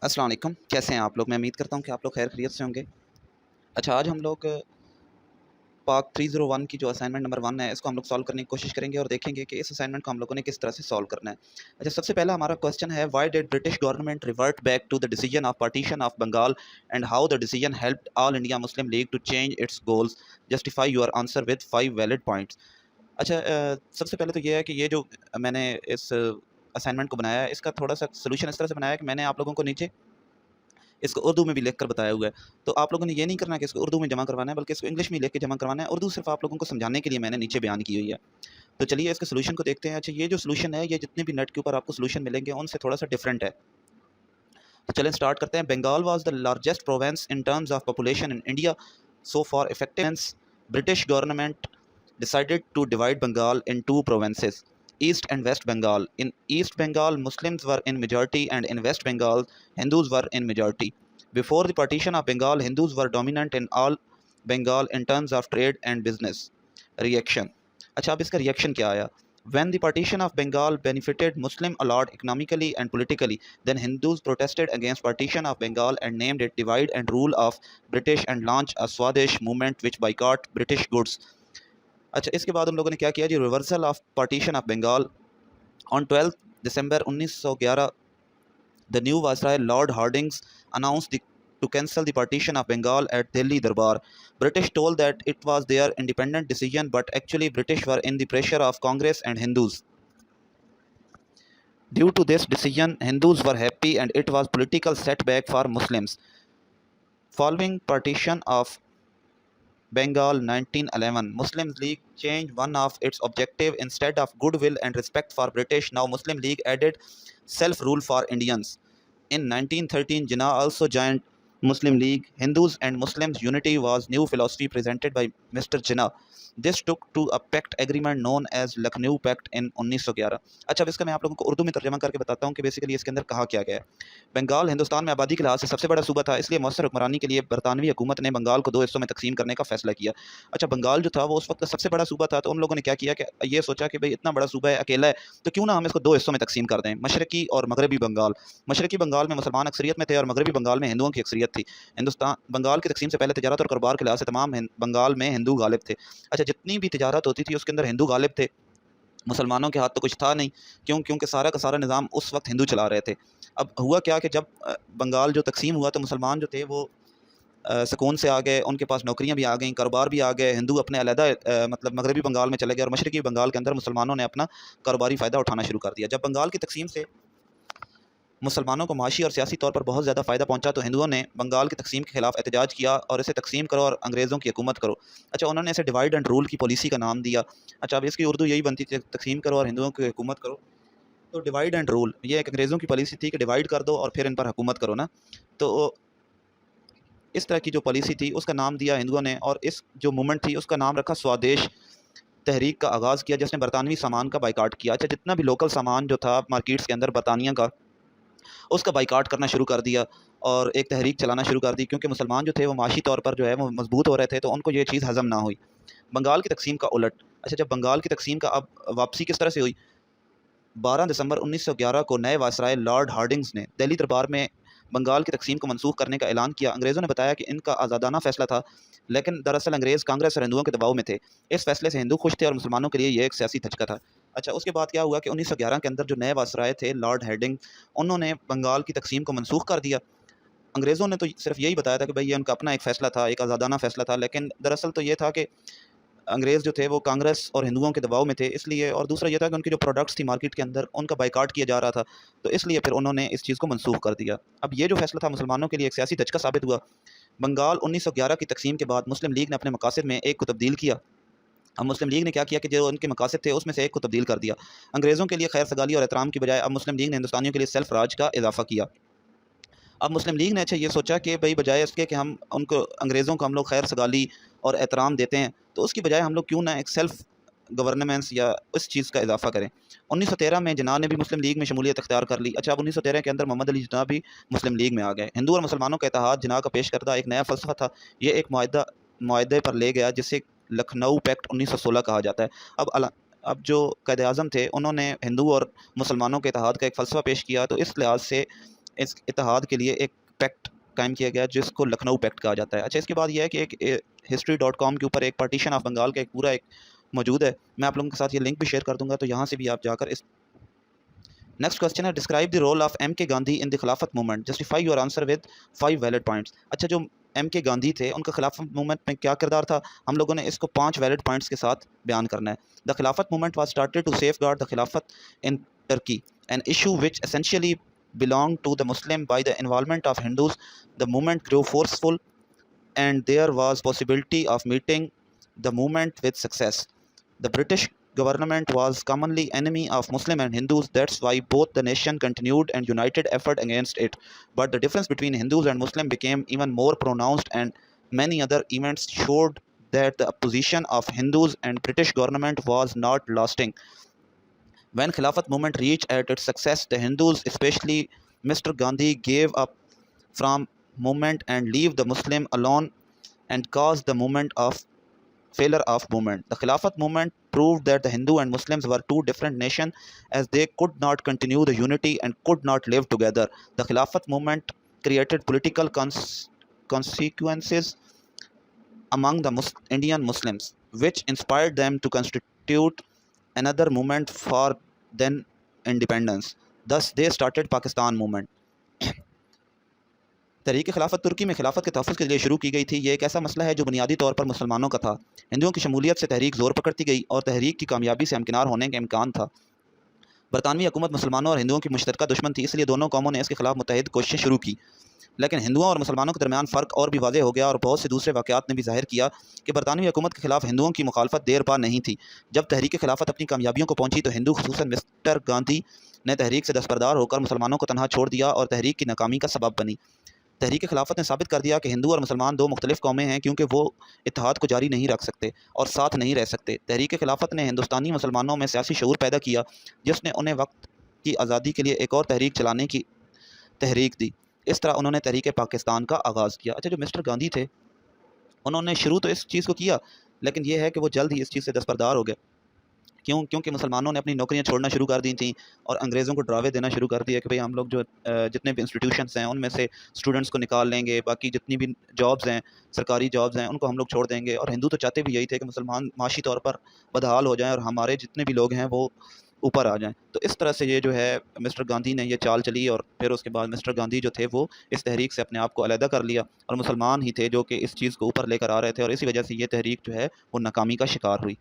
अस्सलाम वालेकुम, कैसे हैं आप लोग? मैं उम्मीद करता हूँ कि आप लोग खैर खैरियत से होंगे। अच्छा, आज हम लोग पाक 301 की जो असाइनमेंट नंबर 1 है, इसको हम लोग सॉल्व करने की कोशिश करेंगे और देखेंगे कि इस असाइनमेंट को हम लोगों ने किस तरह से सॉल्व करना है। अच्छा, सबसे पहला हमारा क्वेश्चन है, why did British government revert back to the decision of partition of Bengal and how the decision helped All India Muslim League to change its goals? Justify your answer with 5 valid points. अच्छा, सबसे पहले तो ये है कि ये जो मैंने इस असाइनमेंट को बनाया है, इसका थोड़ा-सा सॉल्यूशन इस तरह से बनाया है कि मैंने आप लोगों को नीचे इसको उर्दू में भी लिख कर बताया हुआ है। तो आप लोगों ने ये नहीं करना कि इसको उर्दू में जमा करवाना है, बल्कि इसको इंग्लिश में लिख के जमा करवाना है। उर्दू सिर्फ़ आप लोगों को समझाने के लिए मैंने नीचे बयान की हुई है। तो चलिए इसके सॉल्यूशन को देखते हैं। अच्छा, ये जो सॉल्यूशन है, ये जितने भी नेट के ऊपर आपको सॉल्यूशन मिलेंगे, उनसे थोड़ा-सा डिफरेंट है। तो चलें स्टार्ट करते हैं। Bengal was the largest province in terms of population in India. So for effectiveness, British government decided to divide Bengal in two provinces, East and West Bengal. In East Bengal, Muslims were in majority, and in West Bengal, Hindus were in majority. Before the partition of Bengal, Hindus were dominant in all Bengal in terms of trade and business. Reaction. अच्छा, अब इसका reaction क्या आया? When the partition of Bengal benefited Muslim a lot economically and politically, then Hindus protested against partition of Bengal and named it divide and rule of British and launched a Swadesh movement which boycott British goods. अच्छा, इसके बाद हम लोगों ने क्या किया जी? Reversal of partition of Bengal on 12 December 1911 the new viceroy lord Hardinge announced to cancel the partition of Bengal at Delhi Darbar. British told that it was their independent decision, but actually British were in the pressure of Congress and Hindus. Due to this decision, Hindus were happy and it was political setback for Muslims. Following partition of Bengal 1911, Muslim League changed one of its objective. Instead of goodwill and respect for British, now Muslim League added self-rule for Indians. In 1913, Jinnah also joined Muslim League. Hindus and Muslims unity was new philosophy presented by Mr. Jinnah. This took to a pact agreement known as Lucknow pact in 1911. अच्छा, अब इसका मैं आप लोगों को उर्दू में तर्जमा करके बताता हूँ कि बेसिकली इसके अंदर कहा क्या गया है। बंगाल हिंदुस्तान में आबादी के लिहाज से सबसे बड़ा सूबा था, इसलिए मौसर हुक्मरानी के लिए बरतानवी हुकूमत ने बंगाल को 2 हिस्सों में तकसीम करने का फैसला किया। अच्छा, बंगाल जो था वो उस वक्त का सबसे बड़ा सूबा था, तो उन लोगों ने क्या किया कि ये सोचा कि भाई इतना बड़ा सूबा है, अकेला है, तो क्यों ना हम इसको 2 हिस्सों में तकसीम कर दें, मशरकी और मगरबी बंगाल। मशरकी बंगाल में मुसलमान अक्सरियत में थे और मगरबी बंगाल में हिंदुओं की अक्सरियत थी। हिंदुस्तान बंगाल की तकसीम से पहले तिजारत और कारोबार के लिहाज से तमाम बंगाल में हिंदू गालिब थे। अच्छा, जितनी भी तिजारत होती थी उसके अंदर हिंदू गालिब थे, मुसलमानों के हाथ तो कुछ था नहीं। क्यों? क्योंकि सारा का सारा निज़ाम उस वक्त हिंदू चला रहे थे। अब हुआ क्या कि जब बंगाल जो तकसीम हुआ तो मुसलमान जो थे वो सुकून से आ गए, उनके पास नौकरियां भी आ गईं, कारोबार भी आ गए, हिंदू अपने अलहदा मतलब मगरबी बंगाल में चले गए और मशरकी बंगाल के अंदर मुसलमानों ने अपना कारोबारी फ़ायदा उठाना शुरू कर दिया। जब बंगाल की तकसीम से मुसलमानों को माशी और सियासी तौर पर बहुत ज़्यादा फ़ायदा पहुंचा, तो हिंदुओं ने बंगाल की तकसीम के खिलाफ एहतजाज किया और इसे तकसीम करो और अंग्रेज़ों की हुकूमत करो। अच्छा, उन्होंने इसे डिवाइड एंड रूल की पॉलिसी का नाम दिया। अच्छा, अब इसकी उर्दू यही बनती थी, तकसीम करो और हिंदुओं की हुकूमत करो। तो डिवाइड एंड रूल ये एक अंग्रेज़ों की पॉलिसी थी कि डिवाइड कर दो और फिर इन पर हुकूमत करो ना। तो इस तरह की जो पॉलिसी थी उसका नाम दिया हिंदुओं ने, और इस जो मूवमेंट थी उसका नाम रखा स्वदेश तहरीक का आगाज़ किया, जिसने बरतानवी सामान का बाइकाट किया। अच्छा, जितना भी लोकल सामान जो था मार्केट्स के अंदर बरतानिया का, उसका बाइकाट करना शुरू कर दिया और एक तहरीक चलाना शुरू कर दी, क्योंकि मुसलमान जो थे वो माशी तौर पर जो है वो मजबूत हो रहे थे, तो उनको ये चीज़ हज़म ना हुई। बंगाल की तकसीम का उलट। अच्छा, जब बंगाल की तकसीम का अब वापसी किस तरह से हुई? 12 दिसंबर 1911 को नए वायसराय लॉर्ड हार्डिंग्स ने दिल्ली दरबार में बंगाल की तकसीम को मनसूख करने का ऐलान किया। अंग्रेज़ों ने बताया कि इनका आज़ादाना फैसला था, लेकिन दरअसल अंग्रेज़ कांग्रेस और हिंदुओं के दबाव में थे। इस फैसले से हिंदू खुश थे और मुसलमानों के लिए ये एक सियासी धचका था। अच्छा, उसके बाद क्या हुआ कि 1911 के अंदर जो नए वायसराय थे लॉर्ड हार्डिंग, उन्होंने बंगाल की तकसीम को मनसूख कर दिया। अंग्रेज़ों ने तो सिर्फ यही बताया था कि भाई ये उनका अपना एक फ़ैसला था, एक आज़ादाना फ़ैसला था, लेकिन दरअसल तो ये था कि अंग्रेज़ जो थे वो कांग्रेस और हिंदुओं के दबाव में थे, इसलिए। और दूसरा ये था कि उनकी जो प्रोडक्ट्स थी मार्केट के अंदर उनका बाइकाट किया जा रहा था, तो इसलिए फिर उन्होंने इस चीज़ को मनसूख कर दिया। अब ये जो फैसला था मुसलमानों के लिए एक सियासी धचका साबित हुआ। बंगाल 1911 की तकसीम के बाद मुस्लिम लीग ने अपने मकासद में एक को तब्दील किया। अब मुस्लिम लीग ने क्या किया कि जो उनके मकासद थे उसमें से एक को तब्दील कर दिया। अंग्रेज़ों के लिए खैर सगाली और एहतराम की बजाय अब मुस्लिम लीग ने हिंदुस्तानियों के लिए सेल्फ राज का इजाफा किया। अब मुस्लिम लीग ने अच्छा ये सोचा कि भाई बजाय इसके कि हम उनको अंग्रेज़ों को हम लोग खैर सगाली और एहतराम देते हैं, तो उसकी बजाय हम लोग क्यों ना एक सेल्फ गवर्नेमेंस या इस चीज़ का इजाफा करें। 1913 में जिन्ना ने भी मुस्लिम लीग में शमूलियत अख्तियार कर ली। अच्छा, अब 1913 के अंदर मोहम्मद अली जिन्ना भी मुस्लिम लीग में आ गए। हिंदू और मुसलमानों का इत्तेहाद जिन्ना का पेश करदा एक नया फ़लसफ़ा था। ये एक मुआहदे पर ले गया जिसे लखनऊ पैक्ट 1916 कहा जाता है। अब जो कायदे आज़म थे उन्होंने हिंदू और मुसलमानों के इत्तेहाद का एक फ़लसफ़ा पेश किया, तो इस लिहाज से اس اتحاد کے لیے ایک پیکٹ قائم کیا گیا جس کو لکھنؤ پیکٹ کہا جاتا ہے. اچھا اس کے بعد یہ ہے کہ ایک history.com کے اوپر ایک پارٹیشن آف بنگال کا ایک پورا ایک موجود ہے. میں آپ لوگوں کے ساتھ یہ لنک بھی شیئر کر دوں گا، تو یہاں سے بھی آپ جا کر اس. نیکسٹ کوسچن ہے describe the role of M K Gandhi in the Khilafat movement, justify your answer with 5 valid points. اچھا جو ایم کے گاندھی تھے ان کا خلافت موومنٹ میں کیا کردار تھا، ہم لوگوں نے اس کو 5 ویلڈ پوائنٹس کے ساتھ بیان کرنا ہے. The Khilafat movement was started to safeguard the Khilafat in Turkey, an issue which essentially belonged to the Muslim. By the involvement of Hindus, the movement grew forceful and there was possibility of meeting the movement with success. The British government was commonly enemy of Muslim and Hindus. That's why both the nation continued and united effort against it. But the difference between Hindus and Muslim became even more pronounced, and many other events showed that the opposition of Hindus and British government was not lasting. When Khilafat movement reached at its success, the Hindus, especially Mr. Gandhi, gave up from movement and leave the Muslim alone and caused the movement of failure of movement. The Khilafat movement proved that the Hindu and Muslims were two different nations, as they could not continue the unity and could not live together. The Khilafat movement created political consequences among the Indian Muslims, which inspired them to constitute another movement for then independence. Thus they started Pakistan movement. تحریک خلافت ترکی میں خلافت کے تحفظ کے لیے شروع کی گئی تھی. یہ ایک ایسا مسئلہ ہے جو بنیادی طور پر مسلمانوں کا تھا. ہندوؤں کی شمولیت سے تحریک زور پکڑتی گئی اور تحریک کی کامیابی سے ہمکنار ہونے کا امکان تھا. برطانوی حکومت مسلمانوں اور ہندوؤں کی مشترکہ دشمن تھی، اس لیے دونوں قوموں نے اس کے خلاف متحد کوششیں شروع کی. لیکن ہندوؤں اور مسلمانوں کے درمیان فرق اور بھی واضح ہو گیا، اور بہت سے دوسرے واقعات نے بھی ظاہر کیا کہ برطانوی حکومت کے خلاف ہندوؤں کی مخالفت دیر پا نہیں تھی. جب تحریک خلافت اپنی کامیابیوں کو پہنچی تو ہندو خصوصاً مسٹر گاندھی نے تحریک سے دستبردار ہو کر مسلمانوں کو تنہا چھوڑ دیا اور تحریک کی ناکامی کا سبب بنی. تحریک خلافت نے ثابت کر دیا کہ ہندو اور مسلمان دو مختلف قومیں ہیں، کیونکہ وہ اتحاد کو جاری نہیں رکھ سکتے اور ساتھ نہیں رہ سکتے. تحریک خلافت نے ہندوستانی مسلمانوں میں سیاسی شعور پیدا کیا، جس نے انہیں وقت کی آزادی کے لیے ایک اور تحریک چلانے کی تحریک دی. اس طرح انہوں نے تحریک پاکستان کا آغاز کیا. اچھا جو مسٹر گاندھی تھے انہوں نے شروع تو اس چیز کو کیا، لیکن یہ ہے کہ وہ جلد ہی اس چیز سے دستبردار ہو گئے. کیونکہ مسلمانوں نے اپنی نوکریاں چھوڑنا شروع کر دی تھیں اور انگریزوں کو ڈراوے دینا شروع کر دیا کہ بھئی ہم لوگ جو جتنے بھی انسٹیٹیوشنس ہیں ان میں سے اسٹوڈنٹس کو نکال لیں گے، باقی جتنی بھی جابز ہیں سرکاری جابز ہیں ان کو ہم لوگ چھوڑ دیں گے. اور ہندو تو چاہتے بھی یہی تھے کہ مسلمان معاشی طور پر بدحال ہو جائیں اور ہمارے جتنے بھی لوگ ہیں وہ اوپر آ جائیں. تو اس طرح سے یہ جو ہے مسٹر گاندھی نے یہ چال چلی، اور پھر اس کے بعد مسٹر گاندھی جو تھے وہ اس تحریک سے اپنے آپ کو علیحدہ کر لیا، اور مسلمان ہی تھے جو کہ اس چیز کو اوپر لے کر آ رہے تھے، اور اسی وجہ سے یہ تحریک جو ہے وہ ناکامی کا شکار ہوئی.